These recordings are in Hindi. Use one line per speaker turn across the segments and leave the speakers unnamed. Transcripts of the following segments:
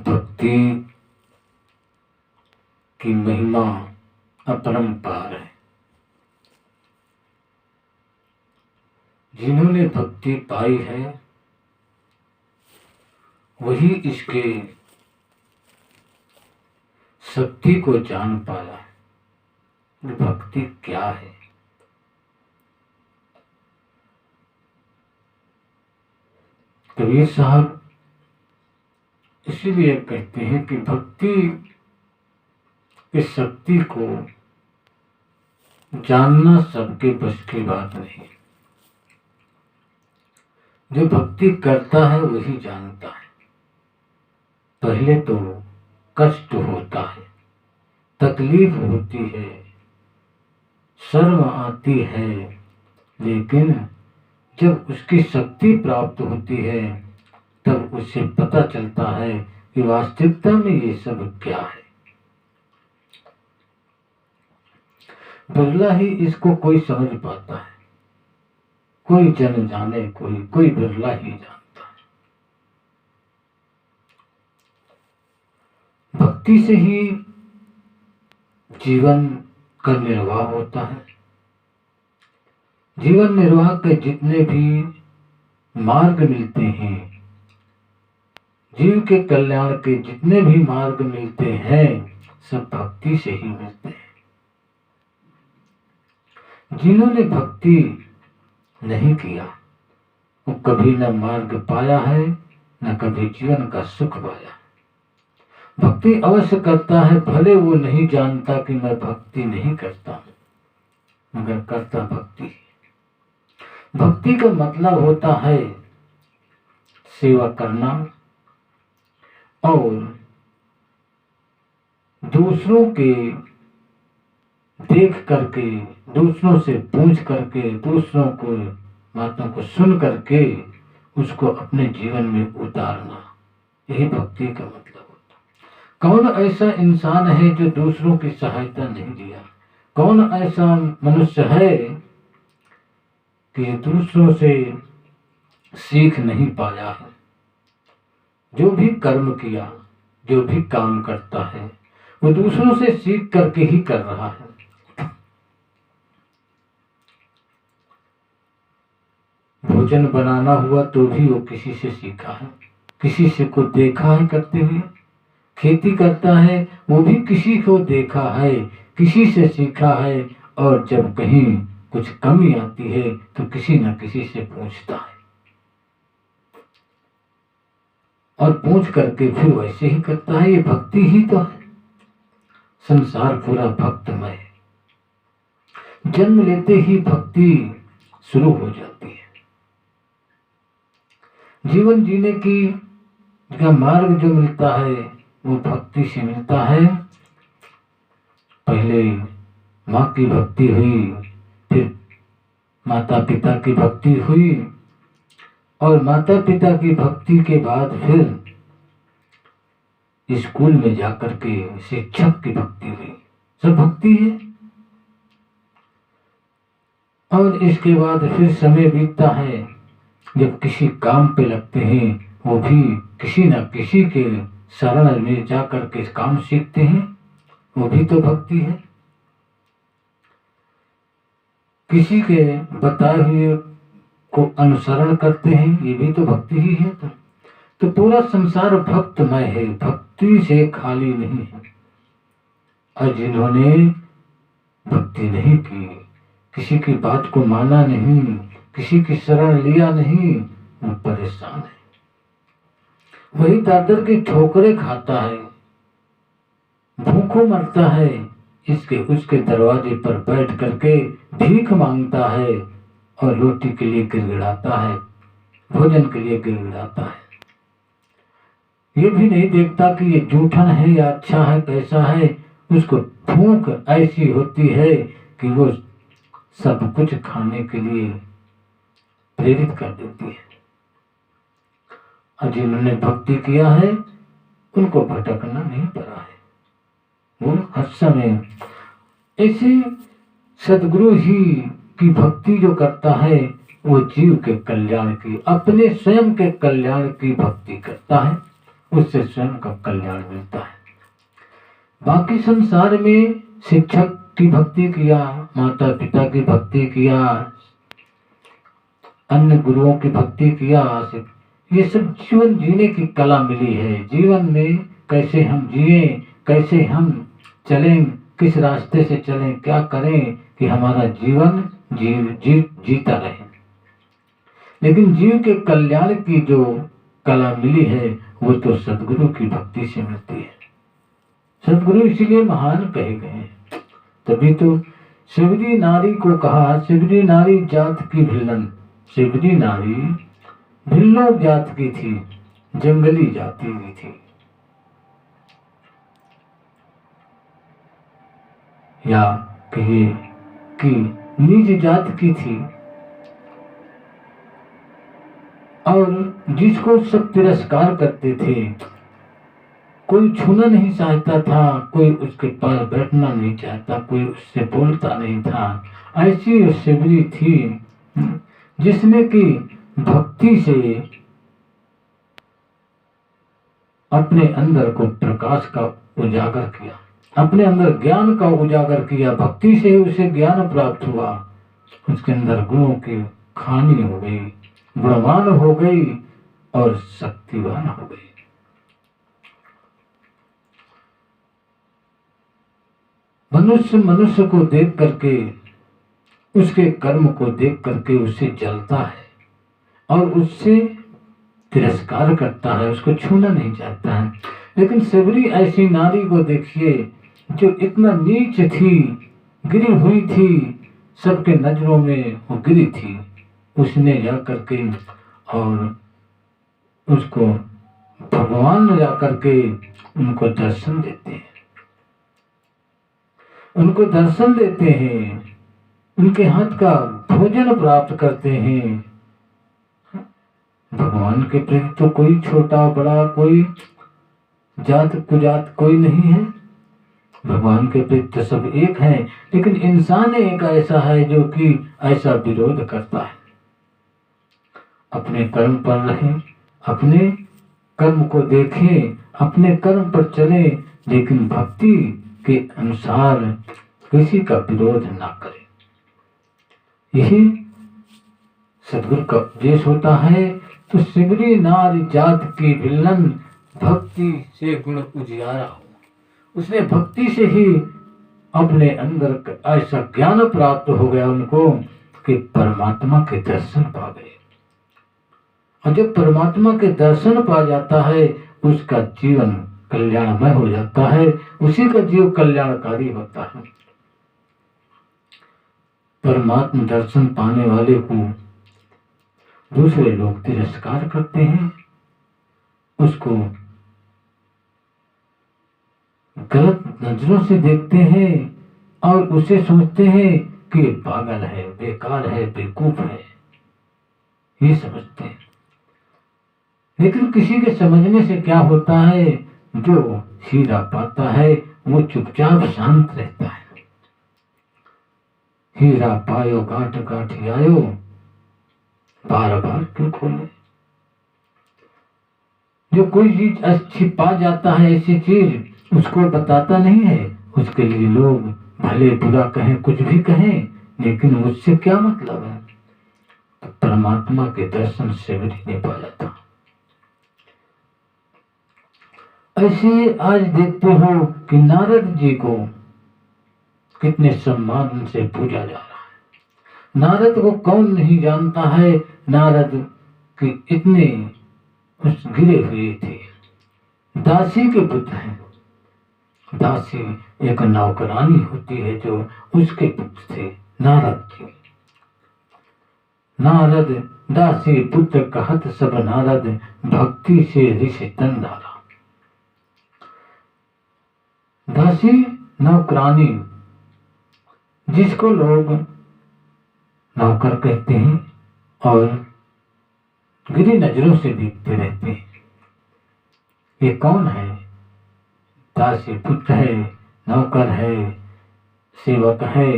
भक्ति की महिमा अपरंपार है। जिन्होंने भक्ति पाई है वही इसके शक्ति को जान पाया है। भक्ति क्या है? कबीर साहब इसीलिए कहते हैं कि भक्ति इस शक्ति को जानना सबके बस की बात नहीं। जो भक्ति करता है वही जानता है। पहले तो कष्ट होता है, तकलीफ होती है, शर्म आती है, लेकिन जब उसकी शक्ति प्राप्त होती है तब उसे पता चलता है कि वास्तविकता में ये सब क्या है। बिरला ही इसको कोई समझ पाता है, कोई जन जाने, कोई बिरला ही जानता है। भक्ति से ही जीवन का निर्वाह होता है। जीवन निर्वाह के जितने भी मार्ग मिलते हैं, जीव के कल्याण के जितने भी मार्ग मिलते हैं, सब भक्ति से ही मिलते हैं। जिन्होंने भक्ति नहीं किया वो कभी न मार्ग पाया है, न कभी जीवन का सुख पाया। भक्ति अवश्य करता है, भले वो नहीं जानता कि मैं भक्ति नहीं करता हूं, मगर करता भक्ति। भक्ति का मतलब होता है सेवा करना और दूसरों के देख करके, दूसरों से पूछ करके, दूसरों को बातों को सुन करके उसको अपने जीवन में उतारना, यही भक्ति का मतलब होता है। कौन ऐसा इंसान है जो दूसरों की सहायता नहीं दिया? कौन ऐसा मनुष्य है कि दूसरों से सीख नहीं पाया है? जो भी कर्म किया, जो भी काम करता है, वो दूसरों से सीख करके ही कर रहा है। भोजन बनाना हुआ तो भी वो किसी से सीखा है, किसी से को देखा है करते हुए। खेती करता है वो भी किसी को देखा है, किसी से सीखा है, और जब कहीं कुछ कमी आती है तो किसी न किसी से पूछता है, और पूछ करके फिर वैसे ही करता है। ये भक्ति ही तो है। संसार पूरा भक्तमय है। जन्म लेते ही भक्ति शुरू हो जाती है। जीवन जीने की का मार्ग जो मिलता है वो भक्ति से मिलता है। पहले माँ की भक्ति हुई, फिर माता पिता की भक्ति हुई, और माता पिता की भक्ति के बाद फिर स्कूल में जाकर के शिक्षक की भक्ति हुई। सब भक्ति है। और इसके बाद फिर समय बीतता है, जब किसी काम पे लगते हैं वो भी किसी न किसी के शरण में जाकर के काम सीखते हैं, वो भी तो भक्ति है। किसी के बताए हुए को अनुसरण करते हैं, ये भी तो भक्ति ही है। तो पूरा संसार भक्तमय है, भक्ति से खाली नहीं है। और जिन्होंने भक्ति नहीं की, किसी की बात को माना नहीं, किसी की शरण लिया नहीं, वो परेशान है। वही दादर की ठोकरें खाता है, भूखों मरता है, इसके उसके दरवाजे पर बैठ करके भीख मांगता है और रोटी के लिए गिड़गिड़ाता है, भोजन के लिए गिड़गिड़ाता है। ये भी नहीं देखता कि ये जूठन है या अच्छा है, कैसा है। उसको भूख ऐसी होती है कि वो सब कुछ खाने के लिए प्रेरित कर देती है। और जिन्होंने भक्ति किया है उनको भटकना नहीं पड़ा है। वो हर समय ऐसे सदगुरु ही की भक्ति जो करता है वो जीव के कल्याण की, अपने स्वयं के कल्याण की भक्ति करता है। उससे स्वयं का कल्याण मिलता है। बाकी संसार में शिक्षक की भक्ति किया, माता पिता की भक्ति किया, अन्य गुरुओं की भक्ति किया, ये सब जीवन जीने की कला मिली है। जीवन में कैसे हम जिए, कैसे हम चलें, किस रास्ते से चलें, क्या करें कि हमारा जीवन जीता रहे। लेकिन जीव के कल्याण की जो कला मिली है वो तो सदगुरु की भक्ति से मिलती है। सदगुरु इसीलिए महान कहे गए हैं। तभी तो शिवरी नारी को कहा, शिवरी नारी जात की भिल्लन। शिवरी नारी भिल्लो जात की थी, जंगली जाति की थी, या कहिए कि नीच जात की थी, और जिसको सब तिरस्कार करते थे। कोई छूना नहीं चाहता था, कोई उसके पास बैठना नहीं चाहता, कोई उससे बोलता नहीं था। ऐसी शिवरी थी जिसने कि भक्ति से अपने अंदर को प्रकाश का उजागर किया, अपने अंदर ज्ञान का उजागर किया। भक्ति से उसे ज्ञान प्राप्त हुआ, उसके अंदर गुणों की खानी हो गई, गुणवान हो गई और शक्तिवान हो गई। मनुष्य मनुष्य को देख करके, उसके कर्म को देख करके उसे जलता है और उससे तिरस्कार करता है, उसको छूना नहीं चाहता है। लेकिन सबरी ऐसी नारी को देखिए जो इतना नीच थी, गिरी हुई थी, सबके नजरों में वो गिरी थी। उसने जा करके और उसको भगवान जा करके उनको दर्शन देते हैं, उनको दर्शन देते हैं, उनके हाथ का भोजन प्राप्त करते हैं। भगवान के प्रति तो कोई छोटा बड़ा, कोई जात कुजात कोई नहीं है। भगवान के प्रति तो सब एक है। लेकिन इंसान एक ऐसा है जो कि ऐसा विरोध करता है। अपने कर्म पर रहें, अपने कर्म को देखें, अपने कर्म पर चलें, लेकिन भक्ति के अनुसार किसी का विरोध ना करें। यही सदगुरु का उपदेश होता है। तो सिमरी नारी जात की भिल्लन, भक्ति से गुण उजियारा हो। उसने भक्ति से ही अपने अंदर ऐसा ज्ञान प्राप्त हो गया उनको कि परमात्मा के दर्शन पा गए। और जब परमात्मा के दर्शन पा जाता है उसका जीवन कल्याणमय हो जाता है, उसी का जीव कल्याणकारी होता है। परमात्मा दर्शन पाने वाले को दूसरे लोग तिरस्कार करते हैं, उसको गलत नजरों से देखते हैं और उसे सोचते हैं कि ये पागल है, बेकार है, बेवकूफ है, ये समझते हैं। लेकिन किसी के समझने से क्या होता है, जो हीरा पाता है वो चुपचाप शांत रहता है। हीरा पायो गांठ गांठी आयो, बार बार क्यों खोले। जो कोई चीज अच्छी पा जाता है, ऐसी चीज उसको बताता नहीं है। उसके लिए लोग भले बुरा कहें, कुछ भी कहें, लेकिन उससे क्या मतलब है। तो परमात्मा के दर्शन से भी नहीं पा जाता। ऐसे आज देखते हो कि नारद जी को कितने सम्मान से पूजा जा रहा है। नारद को कौन नहीं जानता है। नारद के इतने उस गिरे हुए थे, दासी के पुत्र हैं। दासी एक नौकरानी होती है जो उसके पुत्र थे नारद के। नारद दासी पुत्र कहत सब नारद, भक्ति से ऋषि तन धारा। दासी नौकरानी जिसको लोग नौकर कहते हैं और गिरी नजरों से देखते रहते हैं, ये कौन है। दासी पुत्र है, नौकर है, सेवक है,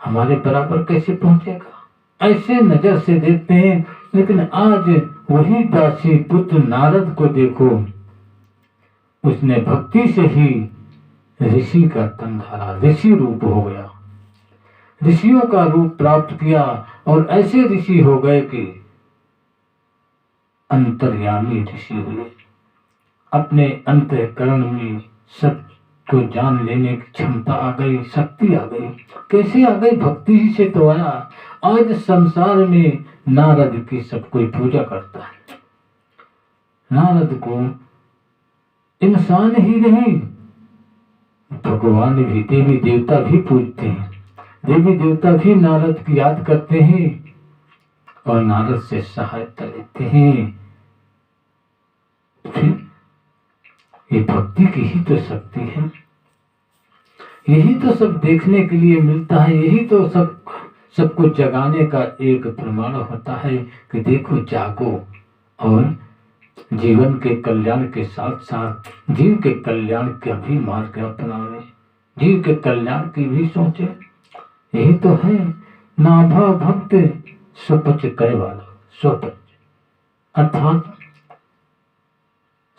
हमारे बराबर कैसे पहुंचेगा, ऐसे नजर से देखते हैं। लेकिन आज वही दासी पुत्र नारद को देखो, उसने भक्ति से ही ऋषि का तन धारा, ऋषि रूप हो गया, ऋषियों का रूप प्राप्त किया और ऐसे ऋषि हो गए कि अंतर्यामी ऋषि हुए। अपने अंतःकरण में सब को जान लेने की क्षमता आ गई, शक्ति आ गई। कैसे आ गई? भक्ति ही से तो आया। आज संसार में नारद की सब कोई पूजा करता है। नारद को इंसान ही नहीं, भगवान भी, देवी देवता भी पूजते हैं। देवी देवता भी नारद की याद करते हैं और नारद से सहायता लेते हैं। फिर ये भक्ति की ही तो शक्ति है। यही तो सब देखने के लिए मिलता है। यही तो सबको जगाने का एक प्रमाण होता है कि देखो, जागो और जीवन के कल्याण के साथ साथ जीव के कल्याण का भी मार्ग अपनावे, जीव के कल्याण की भी सोचे। यही तो है नाभा भक्त स्वपच करे वाला। स्वपच अर्थात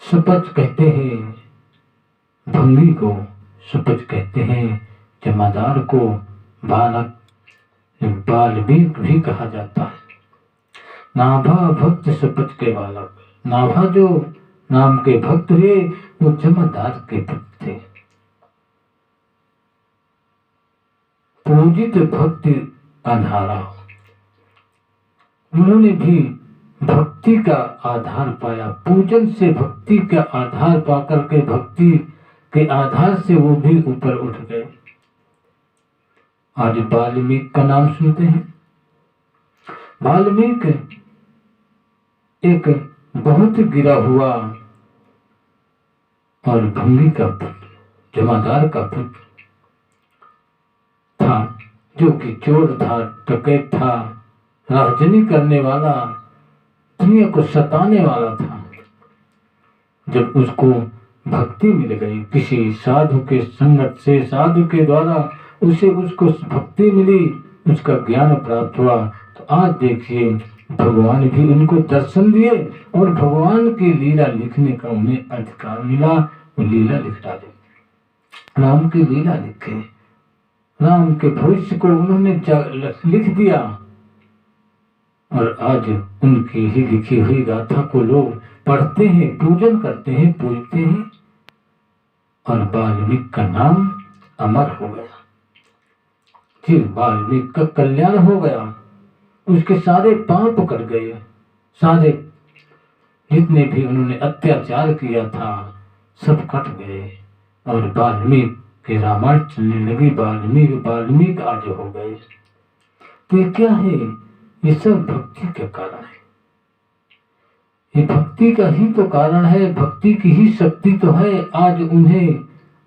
स्वपच कहते हैं भंगी को, स्वपच कहते हैं जमादार को, बालक बाल्मीक भी कहा जाता है। नाभा भक्त स्वपच के बालक। नाभा जो नाम के भक्त हुए वो जमादार के भक्त थे। पूजित भक्ति आधारा, उन्होंने भी भक्ति का आधार पाया। पूजन से भक्ति का आधार पाकर के भक्ति के आधार से वो भी ऊपर उठ गए। आज वाल्मीकि का नाम सुनते हैं। वाल्मीकि एक बहुत गिरा हुआ और भंगी का पुत्र, जमादार का पुत्र था, जो कि चोर था, डकैत था, राजनी करने वाला, दुनिया को सताने वाला था। जब उसको भक्ति मिल गई किसी साधु के संगत से, साधु के द्वारा उसको भक्ति मिली, उसका ज्ञान प्राप्त हुआ, तो आज देखिए भगवान भी उनको दर्शन दिए और भगवान की लीला लिखने का उन्हें अधिकार मिला। वो लीला लिख डाले, राम की लीला लिखे, राम के भविष्य को उन्होंने लिख दिया और आज उनकी ही लिखी हुई गाथा को लोग पढ़ते हैं, पूजन करते हैं, पूजते हैं और वाल्मीकि का नाम अमर हो गया। फिर वाल्मीकि का कल्याण हो गया, उसके सारे पाप कट गए, सारे जितने भी उन्होंने अत्याचार किया था सब कट गए और वाल्मीकि के रामायण चलने लगी। वाल्मीकि आज हो गए। तो ये क्या है? ये सब भक्ति के कारण है। ये भक्ति का ही तो कारण है, भक्ति की ही शक्ति तो है। आज उन्हें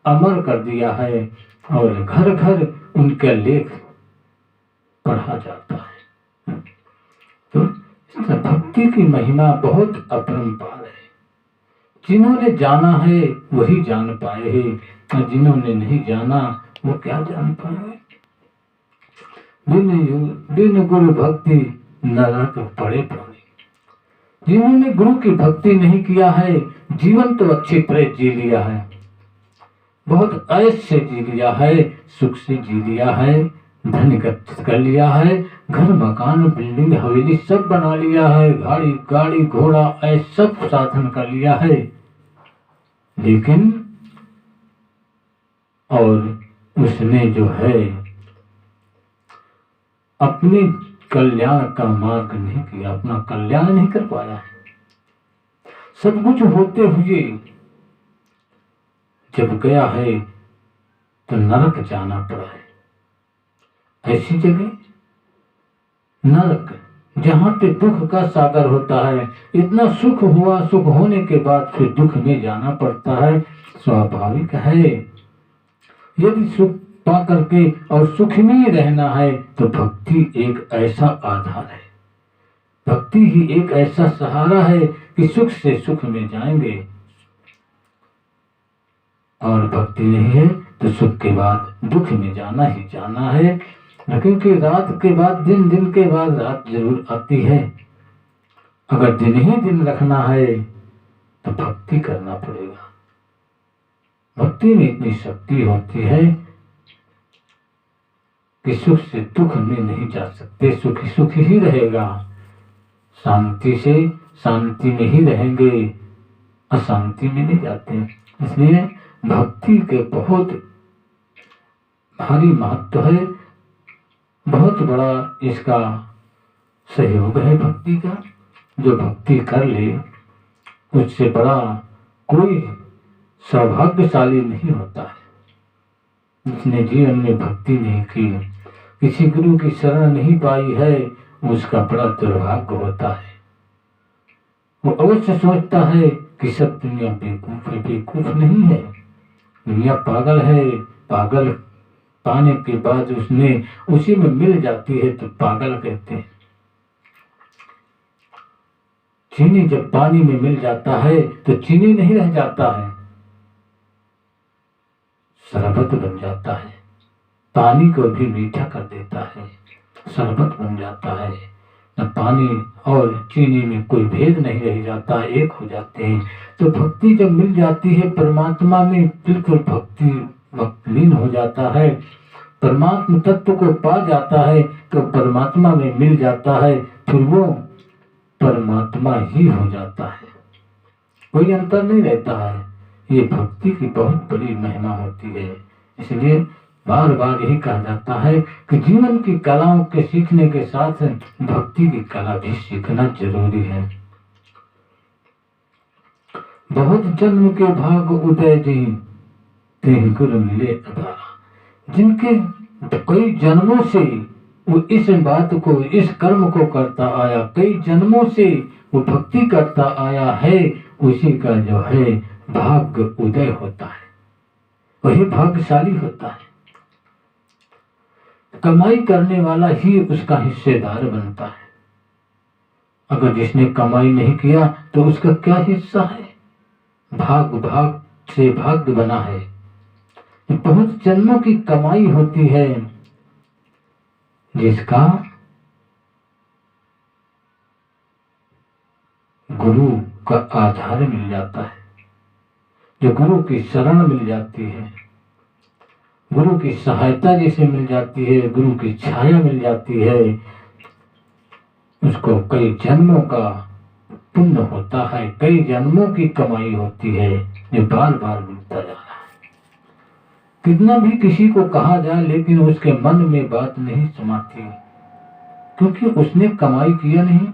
अमर कर दिया है और घर घर उनका लेख पढ़ा जाता है। तो भक्ति की महिमा बहुत अपरंपार है। जिन्होंने जाना है वही जान पाए हैं और जिन्होंने नहीं जाना वो क्या जान पाए। बिन गुरु भक्ति नरक पड़े पड़े। जिन्होंने गुरु की भक्ति नहीं किया है, जीवन तो अच्छी तरह जी लिया है, बहुत ऐश से जी लिया है, सुख से जी लिया है, धन एकत्रित कर लिया है, घर मकान बिल्डिंग हवेली सब बना लिया है, गाड़ी घोड़ा ऐसा सब साधन कर लिया है, लेकिन और उसने जो है अपने कल्याण का मार्ग नहीं किया, अपना कल्याण नहीं कर पाया है। सब कुछ होते हुए जब गया है तो नरक जाना पड़ा है। ऐसी जगह नरक जहां पे दुख का सागर होता है, इतना सुख हुआ, सुख होने के बाद फिर दुख में जाना पड़ता है, स्वाभाविक है। यदि सुख पा करके और सुख में रहना है तो भक्ति एक ऐसा आधार है, भक्ति ही एक ऐसा सहारा है कि सुख से सुख में जाएंगे। और भक्ति नहीं है तो सुख के बाद दुख में जाना ही जाना है, क्योंकि रात के बाद दिन, दिन के बाद रात जरूर आती है। अगर दिन ही दिन रखना है तो भक्ति करना पड़ेगा। भक्ति में इतनी शक्ति होती है कि सुख से दुख में नहीं जा सकते, सुखी सुखी ही रहेगा, शांति से शांति में ही रहेंगे, अशांति में नहीं जाते। इसलिए भक्ति के बहुत भारी महत्व है, बहुत बड़ा इसका सहयोग है भक्ति का। जो भक्ति कर ले उससे बड़ा कोई सौभाग्यशाली नहीं होता है। जिसने जीवन में भक्ति नहीं की, किसी गुरु की शरण नहीं पाई है, उसका बड़ा दुर्भाग्य होता है। वो अवश्य सोचता है कि सब दुनिया बेवकूफ है, बेवकूफ नहीं है, दुनिया पागल है, पागल पाने के बाद उसने उसी में मिल जाती है तो पागल कहते हैं। चीनी जब पानी में मिल जाता है तो चीनी नहीं रह जाता है, शरबत बन जाता है, पानी को भी मीठा कर देता है, शरबत बन जाता है। न पानी और चीनी में कोई भेद नहीं रह जाता, एक हो जाते हैं। तो भक्ति जब मिल जाती है परमात्मा में, बिल्कुल भक्तिलीन हो जाता है, परमात्मा तत्व को पा जाता है, तो परमात्मा में मिल जाता है, फिर वो परमात्मा ही हो जाता है, कोई अंतर नहीं रहता है। ये भक्ति की बहुत बड़ी महिमा होती है। इसलिए बार बार यही कहा जाता है कि जीवन की कलाओं के सीखने के साथ भक्ति की कला भी सीखना जरूरी है। बहुत जन्म के भाग उदय जी तेहि गुरु मिले अधारा। जिनके कई जन्मों से वो इस बात को, इस कर्म को करता आया, कई जन्मों से वो भक्ति करता आया है, उसी का जो है भाग्य उदय होता है, वही भाग्यशाली होता है। कमाई करने वाला ही उसका हिस्सेदार बनता है। अगर जिसने कमाई नहीं किया तो उसका क्या हिस्सा है? भाग भाग से भाग्य बना है। बहुत जन्मों की कमाई होती है जिसका गुरु का आधार मिल जाता है, जो गुरु की शरण मिल जाती है, गुरु की सहायता जिसे मिल जाती है, गुरु की छाया मिल जाती है, उसको कई जन्मों का पुण्य होता है, कई जन्मों की कमाई होती है, जो बार बार मिलता जा रहा है। कितना भी किसी को कहा जाए लेकिन उसके मन में बात नहीं समाती, क्योंकि उसने कमाई किया नहीं।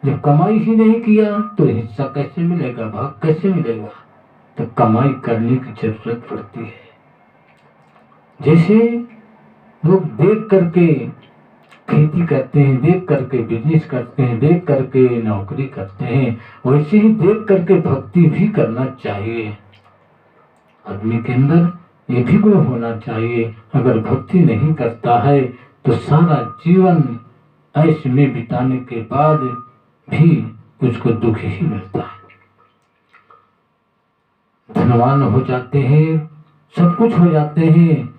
जब कमाई ही नहीं किया तो हिस्सा कैसे मिलेगा, भाग कैसे मिलेगा? तो कमाई करने की जरूरत पड़ती है। जैसे लोग देख करके खेती करते हैं, देख करके बिजनेस करते हैं, देख करके नौकरी करते हैं, वैसे ही देख करके भक्ति भी करना चाहिए। आदमी के अंदर ये भी गुण होना चाहिए। अगर भक्ति नहीं करता है तो सारा जीवन ऐसे में बिताने के बाद भी उसको दुख ही मिलता है। धनवान हो जाते हैं, सब कुछ हो जाते हैं,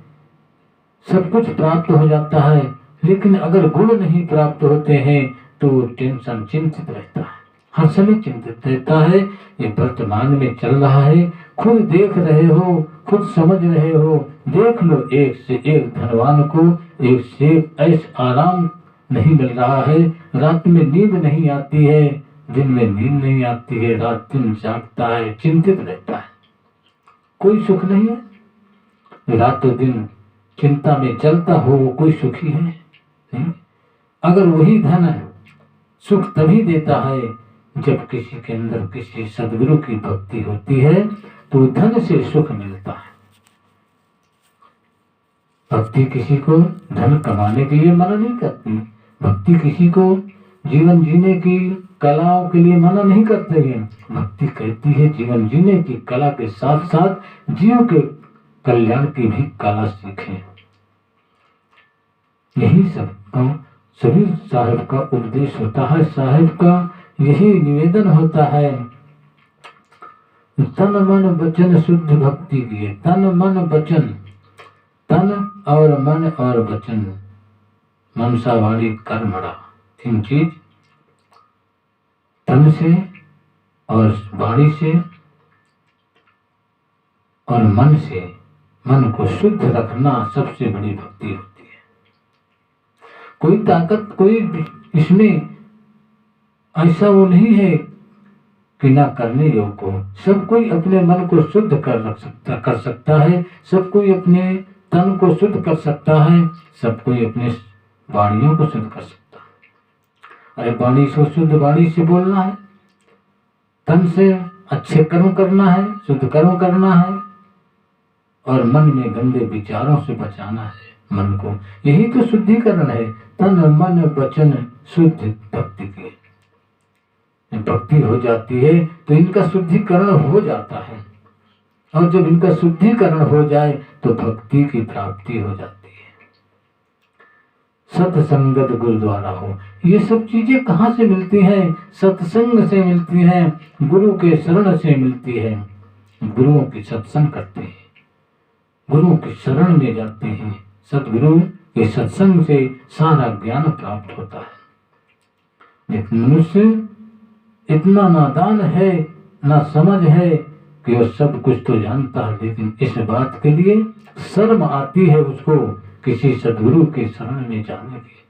सब कुछ प्राप्त हो जाता है, लेकिन अगर गुण नहीं प्राप्त होते हैं तो टेंशन, चिंतित रहता है, हर समय चिंतित रहता है। ये वर्तमान में चल रहा है, खुद देख रहे हो, खुद समझ रहे हो। देख लो, एक से एक धनवान को एक से एक ऐसा आराम नहीं मिल रहा है। रात में नींद नहीं आती है, दिन में नींद नहीं आती है, रात दिन जागता है, चिंतित रहता है, कोई सुख नहीं है। रातों दिन चिंता में चलता हो, वो कोई सुखी है नहीं। अगर वही धन सुख तभी देता है जब किसी के अंदर किसी सदगुरु की भक्ति होती है, तो धन से सुख मिलता है। भक्ति किसी को धन कमाने के लिए मना नहीं करती, भक्ति किसी को जीवन जीने की कलाओं के लिए मना नहीं करते हैं। भक्ति कहती है जीवन जीने की कला के साथ साथ जीव के कल्याण की भी कला सीखें। यही सब सभी साहिब का उपदेश होता है, साहिब का यही निवेदन होता है। तन मन वचन शुद्ध भक्ति किए, तन मन वचन, तन और मन और वचन, मनसा वाणी कर्मणा, तीन चीज, तन से और वाणी से और मन को शुद्ध रखना सबसे बड़ी भक्ति होती है। कोई ताकत, कोई इसमें ऐसा वो नहीं है कि ना करने योग्य हो। सब कोई अपने मन को शुद्ध कर सकता है, सब कोई अपने तन को शुद्ध कर सकता है, सब कोई अपने वाणियों को शुद्ध कर सकता है। अरे वाणी से शुद्ध वाणी से बोलना है, तन से अच्छे कर्म करना है, शुद्ध कर्म करना है, और मन में गंदे विचारों से बचाना है मन को। यही तो शुद्धिकरण है, तन मन वचन शुद्ध भक्ति की। भक्ति हो जाती है तो इनका शुद्धिकरण हो जाता है, और जब इनका शुद्धिकरण हो जाए तो भक्ति की प्राप्ति हो जाती है। सत्संगत गुरुद्वारा हो, ये सब चीजें कहाँ से मिलती हैं? सत्संग से मिलती हैं, गुरु के शरण से मिलती है। गुरुओं की सत्संग करते हैं, गुरुओं की शरण में जाते हैं, सतगुरु के सत्संग से सारा ज्ञान प्राप्त होता है। एक मनुष्य इतना नादान है, ना समझ है कि वो सब कुछ तो जानता है, लेकिन इस बात के लिए शर्म आती है उसको किसी सदगुरु के शरण में जाने की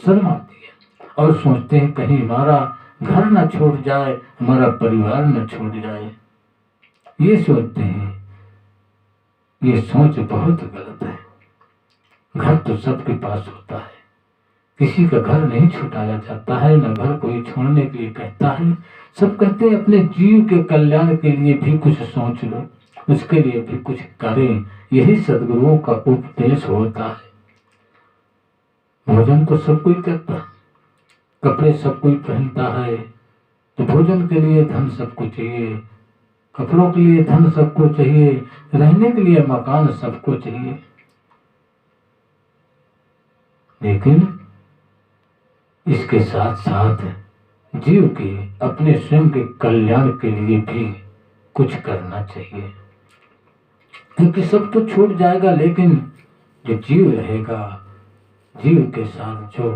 शर्म आती है, और सोचते हैं कहीं हमारा घर न छूट जाए, हमारा परिवार न छूट जाए। ये सोचते हैं, ये सोच बहुत गलत है। घर तो सबके पास होता है, किसी का घर नहीं छुटाया जाता है, न घर कोई छोड़ने के लिए कहता है। सब कहते हैं अपने जीव के कल्याण के लिए भी कुछ सोच लो, उसके लिए भी कुछ करें। यही सदगुरुओं का उपदेश होता है। भोजन तो सब कोई करता है, कपड़े सब कोई पहनता है, तो भोजन के लिए धन सबको चाहिए, कपड़ों के लिए धन सबको चाहिए, रहने के लिए मकान सबको चाहिए। लेकिन इसके साथ साथ जीव के अपने स्वयं के कल्याण के लिए भी कुछ करना चाहिए, क्योंकि सब तो छूट जाएगा, लेकिन जो जीव रहेगा, जीव के साथ जो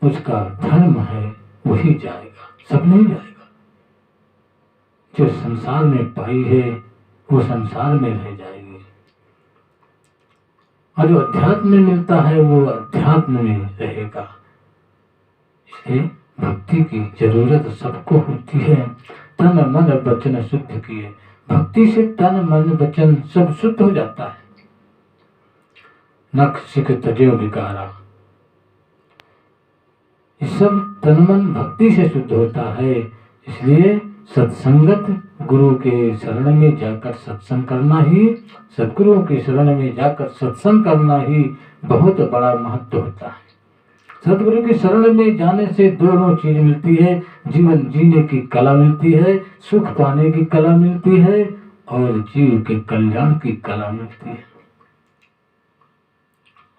उसका धर्म है वही जाएगा, सब नहीं जाएगा। जो संसार में पाई है वो संसार में रह जाएगी, और जो अध्यात्म में मिलता है वो अध्यात्म में रहेगा। इसलिए भक्ति की जरूरत सबको होती है। तन मन वचन शुद्ध किए, भक्ति से तन मन वचन सब शुद्ध हो जाता है। नख सिख तजो विकारा, ये सब तन मन भक्ति से शुद्ध होता है। इसलिए सत्संगत, गुरु के शरण में जाकर सत्संग करना ही, सदगुरुओं की शरण में जाकर सत्संग करना ही बहुत बड़ा महत्व होता है। सदगुरु की शरण में जाने से दोनों चीज मिलती है, जीवन जीने की कला मिलती है, सुख पाने की कला मिलती है, और जीव के कल्याण की कला मिलती है।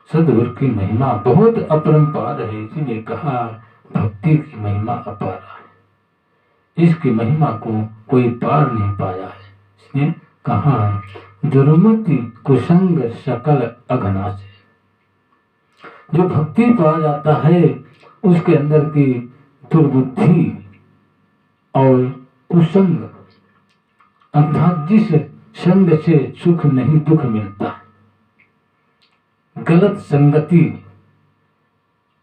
सदगुरु की महिमा बहुत अपरंपार है, इसीलिए कहा भक्ति की महिमा अपार है। इसकी महिमा को कोई पार नहीं पाया है, इसने कहा दुर्मति कुसंग सकल अघना से। जो भक्ति पा जाता है उसके अंदर की दुर्बुद्धि और कुसंग, अर्थात जिस संग से सुख नहीं दुख मिलता, गलत संगति,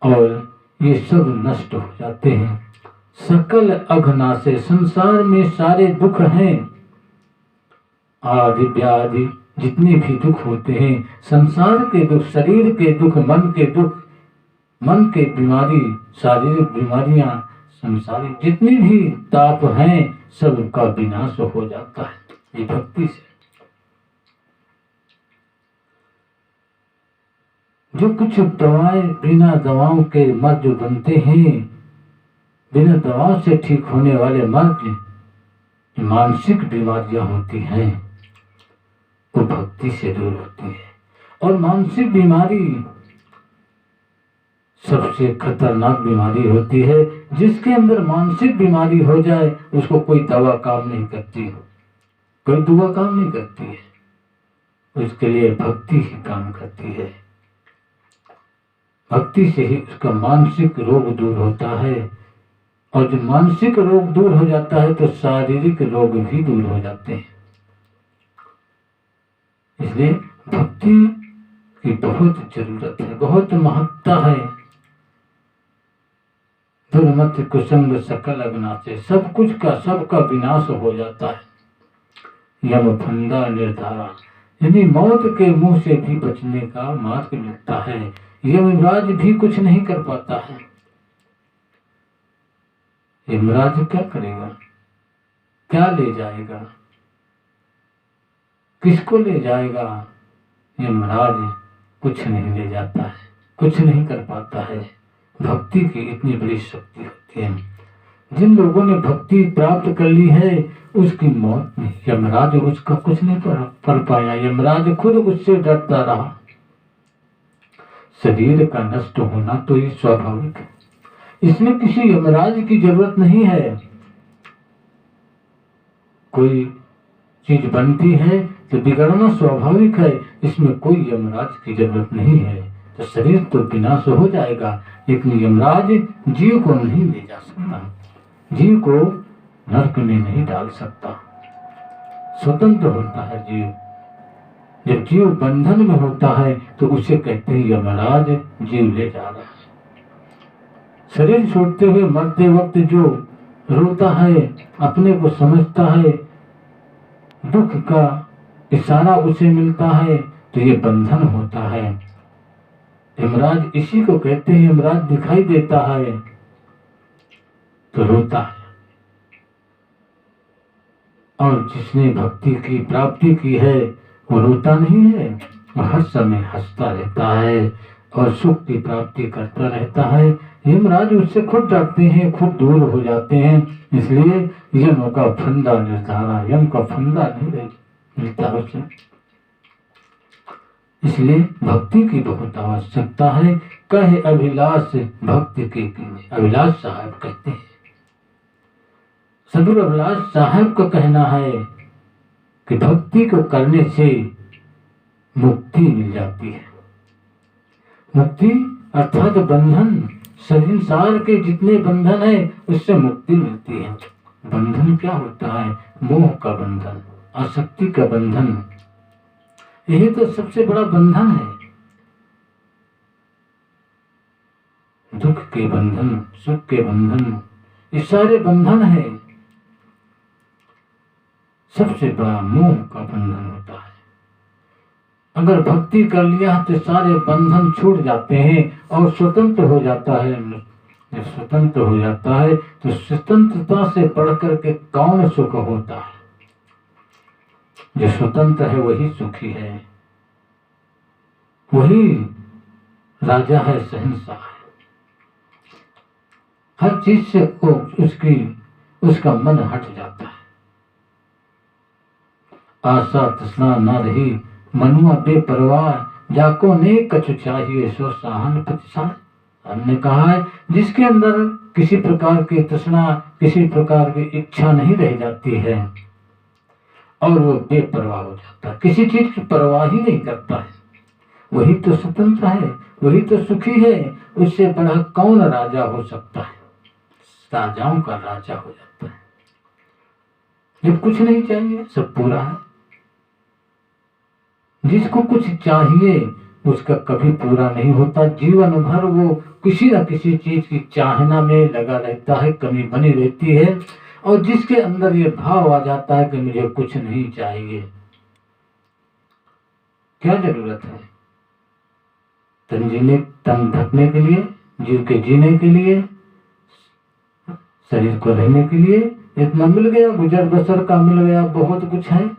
और ये सब नष्ट हो जाते हैं। सकल अघना से, संसार में सारे दुख हैं, आदि व्याधि जितने भी दुख होते हैं, संसार के दुख, शरीर के दुख, मन के दुख, मन के बीमारी, शारीरिक बीमारियां, संसारिक जितनी भी ताप हैं, सब का विनाश हो जाता है ये भक्ति से। जो कुछ दवाएं, बिना दवाओं के मर्ज बनते हैं, बिना दवाओं से ठीक होने वाले मर्ज, मानसिक बीमारियां होती हैं, वो भक्ति से दूर होती है। और मानसिक बीमारी सबसे खतरनाक बीमारी होती है। जिसके अंदर मानसिक बीमारी हो जाए उसको कोई दवा काम नहीं करती, कोई दुआ काम नहीं करती है, उसके लिए भक्ति ही काम करती है। भक्ति से ही उसका मानसिक रोग दूर होता है, और जब मानसिक रोग दूर हो जाता है तो शारीरिक रोग भी दूर हो जाते हैं। इसलिए भक्ति की बहुत जरूरत है, बहुत महत्ता है। दुर्मत कुसंग सकल अविनाशी, सब कुछ का सबका विनाश हो जाता है। यम फंदा निर्धारा, यानी मौत के मुंह से भी बचने का मार्ग मिलता है। यमराज भी कुछ नहीं कर पाता है। यमराज क्या करेगा, क्या ले जाएगा, किसको ले जाएगा? यमराज कुछ नहीं ले जाता है, कुछ नहीं कर पाता है। भक्ति की इतनी बड़ी शक्ति होती है। जिन लोगों ने भक्ति प्राप्त कर ली है उसकी मौत में यमराज उसका कुछ नहीं कर पाया। यमराज खुद उससे डरता रहा। शरीर का नष्ट होना तो ये स्वाभाविक है, इसमें किसी यमराज की जरूरत नहीं है। कोई चीज बनती है तो बिगड़ना स्वाभाविक है, इसमें कोई यमराज की जरूरत नहीं है। तो शरीर तो विनाश हो जाएगा, लेकिन यमराज जीव को नहीं ले जा सकता, जीव को नरक में नहीं डाल सकता। स्वतंत्र होता है जीव। जब जीव बंधन में होता है तो उसे कहते हैं यमराज जीव ले जा रहा है। शरीर छोड़ते हुए मरते वक्त जो रोता है, अपने को समझता है, दुख का इशारा उसे मिलता है, तो ये बंधन होता है। यमराज इसी को कहते हैं। यमराज दिखाई देता है तो रोता है। और जिसने भक्ति की प्राप्ति की है वो रोता नहीं है, वो हर समय हंसता रहता है और सुख की प्राप्ति करता रहता है। यमराज उससे खुद डरते हैं, खुद दूर हो जाते हैं। इसलिए यम का फंदा निर्धारा, यम का फंदा नहीं मिलता उसे। इसलिए भक्ति की बहुत आवश्यकता है। कहे अभिलाष भक्ति के कीने, अभिलाष साहब कहते हैं। सदगुरु अभिलाष साहब का कहना है कि भक्ति को करने से मुक्ति मिल जाती है। मुक्ति अर्थात बंधन, संसार के जितने बंधन है उससे मुक्ति मिलती है। बंधन क्या होता है? मोह का बंधन, आसक्ति का बंधन, यही तो सबसे बड़ा बंधन है। दुख के बंधन, सुख के बंधन, ये सारे बंधन है। सबसे बड़ा मोह का बंधन होता है। अगर भक्ति कर लिया तो सारे बंधन छूट जाते हैं और स्वतंत्र हो जाता है। जब स्वतंत्र हो जाता है तो स्वतंत्रता से बढ़कर के कौन सुख होता है? जो स्वतंत्र है वही सुखी है, वही राजा है, शहंशाह है। हर चीज से उसका मन हट जाता है। आशा तृष्णा न रही मनुआ बेपरवाह, जाको ने कछु चाहिए सो साहन प्रतिसाद। हमने कहा है जिसके अंदर किसी प्रकार की तृष्णा, किसी प्रकार की इच्छा नहीं रह जाती है और वो बेपरवाह हो जाता है, किसी चीज की परवाह ही नहीं करता है, वही तो स्वतंत्र है, वही तो सुखी है। उससे बड़ा कौन राजा हो सकता है? राजाओं का राजा हो जाता है जब कुछ नहीं चाहिए, सब पूरा है। जिसको कुछ चाहिए उसका कभी पूरा नहीं होता। जीवन भर वो किसी न किसी चीज की चाहना में लगा रहता है, कमी बनी रहती है। और जिसके अंदर ये भाव आ जाता है कि मुझे कुछ नहीं चाहिए, क्या जरूरत है? तन ढकने के लिए, जीव के जीने के लिए, शरीर को रहने के लिए इतना मिल गया, गुजर बसर का मिल गया, बहुत कुछ है।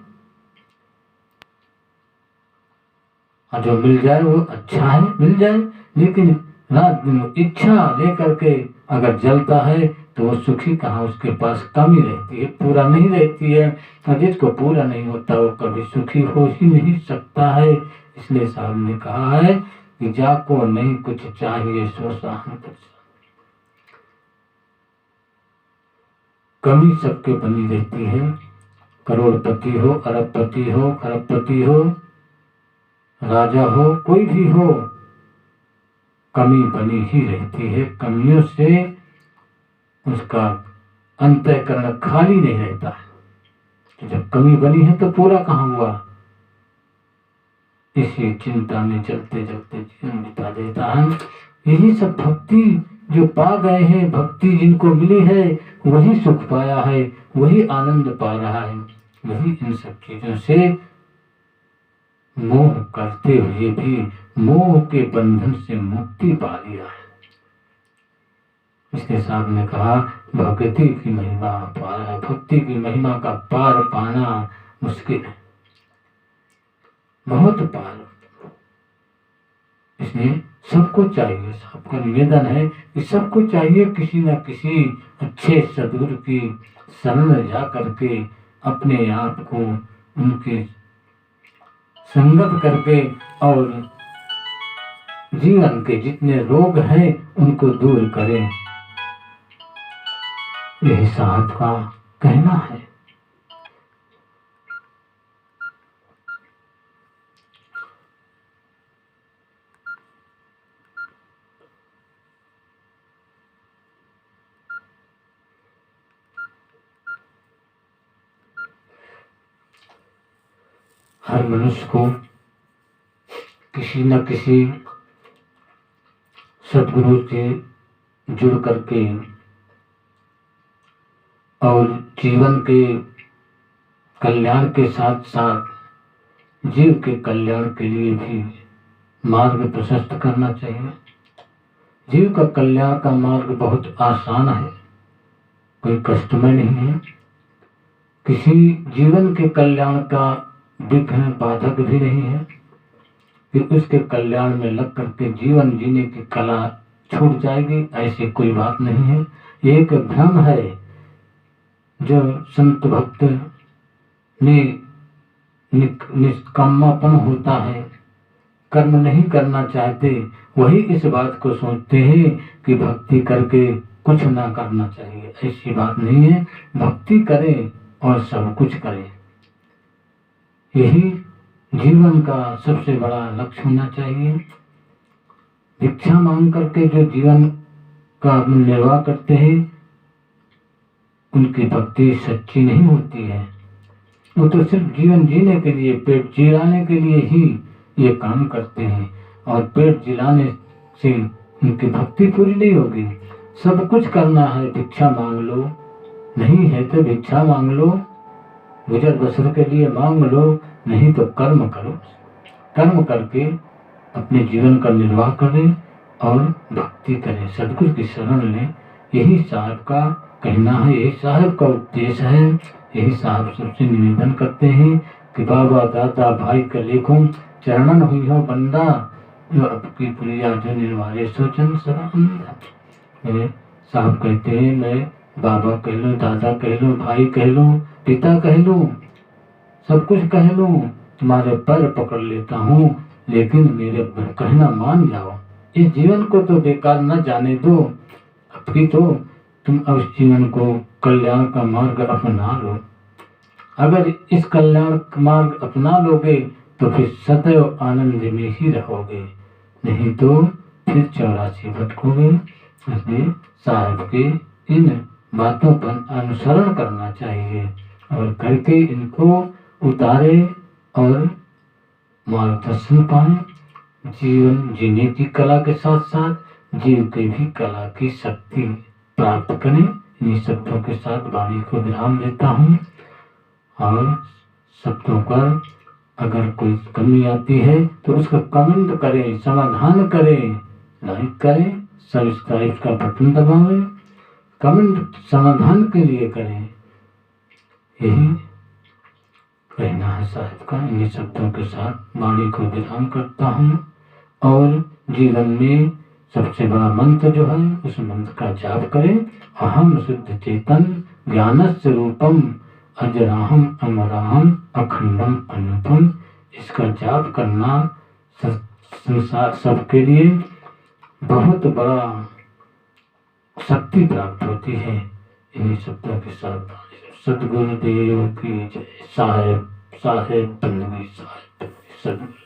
और जो मिल जाए वो अच्छा है, मिल जाए, लेकिन रात दिन इच्छा लेकर के अगर जलता है तो वो सुखी कहाँ? उसके पास कमी रहती है, पूरा नहीं रहती है। और जिसको पूरा नहीं होता वो कभी सुखी हो ही नहीं सकता है। इसलिए साहब ने कहा है कि जाको नहीं कुछ चाहिए सो साहन प्रतिसाद। कमी सबके बनी रहती है, करोड़पति हो, अरबपति हो, खरबपति हो, राजा हो, कोई भी हो, कमी बनी ही रहती है। कमियों से उसका अंतःकरण खाली नहीं रहता है। तो जब कमी बनी है तो पूरा कहाँ हुआ? इसी चिंता में चलते चलते जीवन बिता देता है। यही सब भक्ति जो पा गए हैं, भक्ति जिनको मिली है वही सुख पाया है, वही आनंद पा रहा है, वही इन सब चीजों से मोह करते हुए भी मोह के बंधन से मुक्ति पा लिया है। इसके साहब ने कहा भक्ति की महिमा पार है, भक्ति की महिमा का पार पाना मुश्किल है, बहुत पार। इसलिए सबको चाहिए, सबका निवेदन है कि सबको चाहिए किसी न किसी अच्छे सदगुरु की शरण जा करके अपने आप को उनके संगत करके और जीवन के जितने रोग हैं उनको दूर करें। यही साहब का कहना है। हर मनुष्य को किसी न किसी सद्गुरु से जुड़ करके और जीवन के कल्याण के साथ साथ जीव के कल्याण के लिए भी मार्ग प्रशस्त करना चाहिए। जीव का कल्याण का मार्ग बहुत आसान है, कोई कष्टमय नहीं है। किसी जीवन के कल्याण का विघ्न बाधक भी नहीं है कि उसके कल्याण में लग करके जीवन जीने की कला छूट जाएगी, ऐसी कोई बात नहीं है। ये एक भ्रम है जो संत भक्त ने निष्कामापन होता है, कर्म नहीं करना चाहते, वही इस बात को सोचते हैं कि भक्ति करके कुछ ना करना चाहिए। ऐसी बात नहीं है, भक्ति करें और सब कुछ करें, यही जीवन का सबसे बड़ा लक्ष्य होना चाहिए। भिक्षा मांग करके जो जीवन का निर्वाह करते हैं उनकी भक्ति सच्ची नहीं होती है। वो तो सिर्फ जीवन जीने के लिए, पेट जिलाने के लिए ही ये काम करते हैं, और पेट जिलाने से उनकी भक्ति पूरी नहीं होगी। सब कुछ करना है, भिक्षा मांग लो, नहीं है तो भिक्षा मांग लो, गुजर बसर के लिए मांग लो, नहीं तो कर्म करो। कर्म करके अपने जीवन का निर्वाह करें और भक्ति करें, सद्गुरु की शरण लें। यही साहब का कहना है, यही साहब का उपदेश है। यही साहब सबसे निवेदन करते हैं कि बाबा दादा भाई का लेखों चरणन हुई हो बंदा, जो आपकी प्रिया जो निर्वाहे सोचन सदा। साहब कहते हैं मैं बाबा कह लो, दादा कह लो, भाई कह लो, पिता कह लो, सब कुछ कह लो, तुम्हारे पैर पकड़ लेता हूँ, लेकिन मेरे कहना मान जाओ। इस जीवन को तो बेकार न जाने दो, अभी तो तुम अब इस जीवन को कल्याण का मार्ग अपना लो। अगर इस कल्याण का मार्ग अपना लोगे तो फिर सदैव आनंद में ही रहोगे, नहीं तो फिर 84 भटकोगे। इसलिए साहब के इन बातों पर अनुसरण करना चाहिए और करके इनको उतारे और मार्गदर्शन पाए। जीवन जीने की कला के साथ साथ जीव की भी कला की शक्ति प्राप्त करें। इन्हीं शब्दों के साथ वाणी को विराम देता हूँ, और शब्दों पर अगर कोई कमी आती है तो उसका कमेंट करें, समाधान करें, लाइक करें, सब्सक्राइब का बटन दबाएं, कमेंट समाधान के लिए करें। यही कहना है साहब का। इन्हीं शब्दों के साथ वाणी को विराम करता हूँ, और जीवन में सबसे बड़ा मंत्र जो है उस मंत्र का जाप करें। अहम शुद्ध चेतन ज्ञान स्वरूपम अजराहम अमराहम अखंडम अनुपम। इसका जाप करना संसार सबके लिए बहुत बड़ा शक्ति प्राप्त होती है। इन्हीं शब्दों के साथ सद्गुरुदेव की जय। साहेब साहेब बंदगी साहेब सद्गुरु।